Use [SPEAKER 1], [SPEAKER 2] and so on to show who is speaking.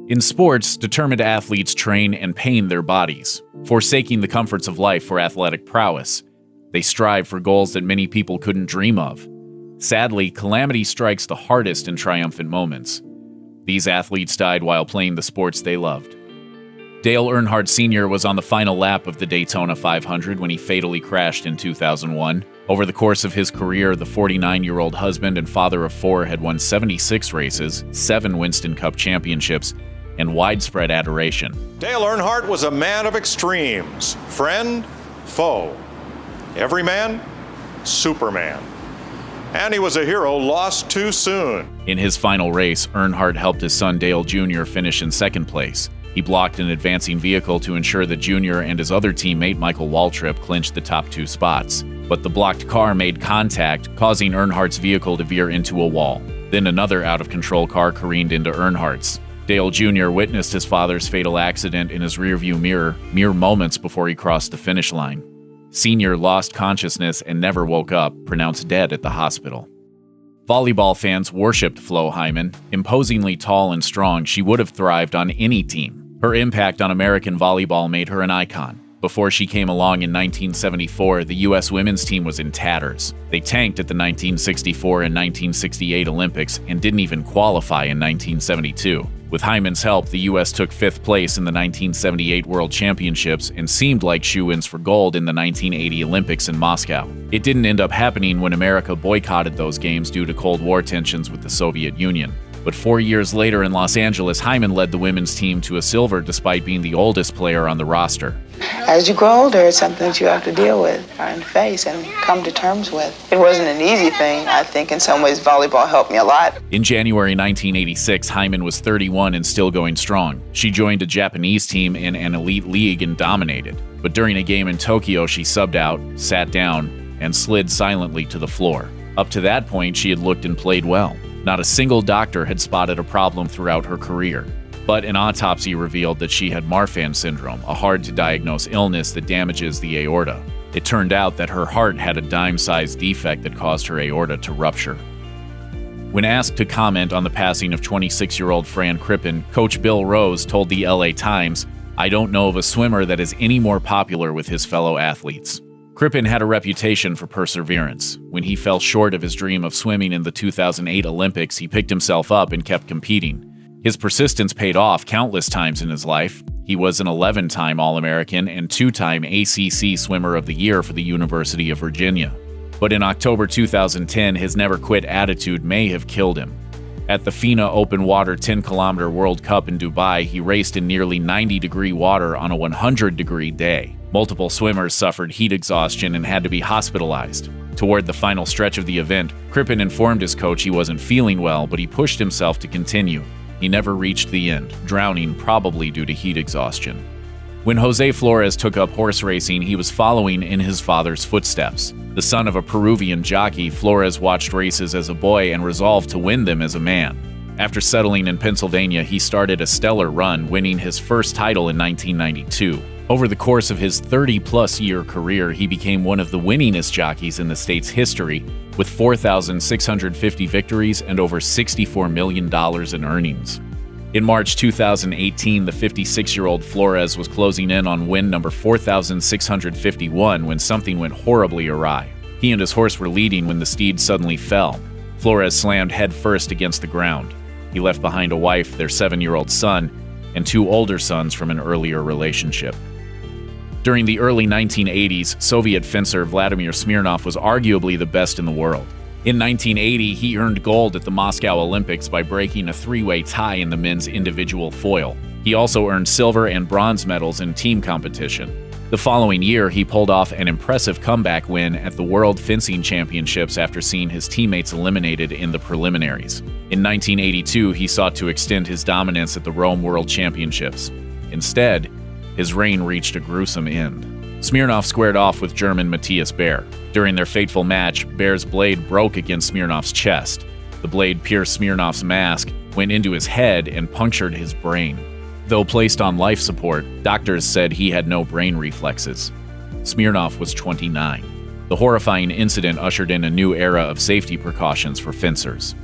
[SPEAKER 1] In sports, determined athletes train and pain their bodies, forsaking the comforts of life for athletic prowess. They strive for goals that many people couldn't dream of. Sadly, calamity strikes the hardest in triumphant moments. These athletes died while playing the sports they loved. Dale Earnhardt Sr. was on the final lap of the Daytona 500 when he fatally crashed in 2001. Over the course of his career, the 49-year-old husband and father of 4 had won 76 races, 7 Winston Cup championships, and widespread adoration.
[SPEAKER 2] Dale Earnhardt was a man of extremes. Friend, foe. Everyman, Superman. And he was a hero lost too soon.
[SPEAKER 1] In his final race, Earnhardt helped his son Dale Jr. finish in second place. He blocked an advancing vehicle to ensure that Jr. and his other teammate Michael Waltrip clinched the top 2 spots. But the blocked car made contact, causing Earnhardt's vehicle to veer into a wall. Then another out-of-control car careened into Earnhardt's. Dale Jr. witnessed his father's fatal accident in his rearview mirror mere moments before he crossed the finish line. Sr. lost consciousness and never woke up, pronounced dead at the hospital. Volleyball fans worshipped Flo Hyman. Imposingly tall and strong, she would have thrived on any team. Her impact on American volleyball made her an icon. Before she came along in 1974, the U.S. women's team was in tatters. They tanked at the 1964 and 1968 Olympics and didn't even qualify in 1972. With Hyman's help, the U.S. took 5th place in the 1978 World Championships and seemed like shoo-ins for gold in the 1980 Olympics in Moscow. It didn't end up happening when America boycotted those games due to Cold War tensions with the Soviet Union. But 4 years later in Los Angeles, Hyman led the women's team to a silver despite being the oldest player on the roster.
[SPEAKER 3] As you grow older, it's something that you have to deal with and face and come to terms with. It wasn't an easy thing. I think in some ways volleyball helped me a lot.
[SPEAKER 1] In January 1986, Hyman was 31 and still going strong. She joined a Japanese team in an elite league and dominated. But during a game in Tokyo, she subbed out, sat down, and slid silently to the floor. Up to that point, she had looked and played well. Not a single doctor had spotted a problem throughout her career. But an autopsy revealed that she had Marfan syndrome, a hard-to-diagnose illness that damages the aorta. It turned out that her heart had a dime-sized defect that caused her aorta to rupture. When asked to comment on the passing of 26-year-old Fran Crippen, Coach Bill Rose told the LA Times, "I don't know of a swimmer that is any more popular with his fellow athletes." Crippen had a reputation for perseverance. When he fell short of his dream of swimming in the 2008 Olympics, he picked himself up and kept competing. His persistence paid off countless times in his life. He was an 11-time All-American and 2-time ACC Swimmer of the Year for the University of Virginia. But in October 2010, his never-quit attitude may have killed him. At the FINA Open Water 10-kilometer World Cup in Dubai, he raced in nearly 90-degree water on a 100-degree day. Multiple swimmers suffered heat exhaustion and had to be hospitalized. Toward the final stretch of the event, Crippen informed his coach he wasn't feeling well, but he pushed himself to continue. He never reached the end, drowning probably due to heat exhaustion. When Jose Flores took up horse racing, he was following in his father's footsteps. The son of a Peruvian jockey, Flores watched races as a boy and resolved to win them as a man. After settling in Pennsylvania, he started a stellar run, winning his first title in 1992. Over the course of his 30-plus-year career, he became one of the winningest jockeys in the state's history, with 4,650 victories and over $64 million in earnings. In March 2018, the 56-year-old Flores was closing in on win number 4,651 when something went horribly awry. He and his horse were leading when the steed suddenly fell. Flores slammed headfirst against the ground. He left behind a wife, their 7-year-old son, and 2 older sons from an earlier relationship. During the early 1980s, Soviet fencer Vladimir Smirnov was arguably the best in the world. In 1980, he earned gold at the Moscow Olympics by breaking a 3-way tie in the men's individual foil. He also earned silver and bronze medals in team competition. The following year, he pulled off an impressive comeback win at the World Fencing Championships after seeing his teammates eliminated in the preliminaries. In 1982, he sought to extend his dominance at the Rome World Championships. Instead, his reign reached a gruesome end. Smirnov squared off with German Matthias Baer. During their fateful match, Baer's blade broke against Smirnov's chest. The blade pierced Smirnov's mask, went into his head, and punctured his brain. Though placed on life support, doctors said he had no brain reflexes. Smirnov was 29. The horrifying incident ushered in a new era of safety precautions for fencers.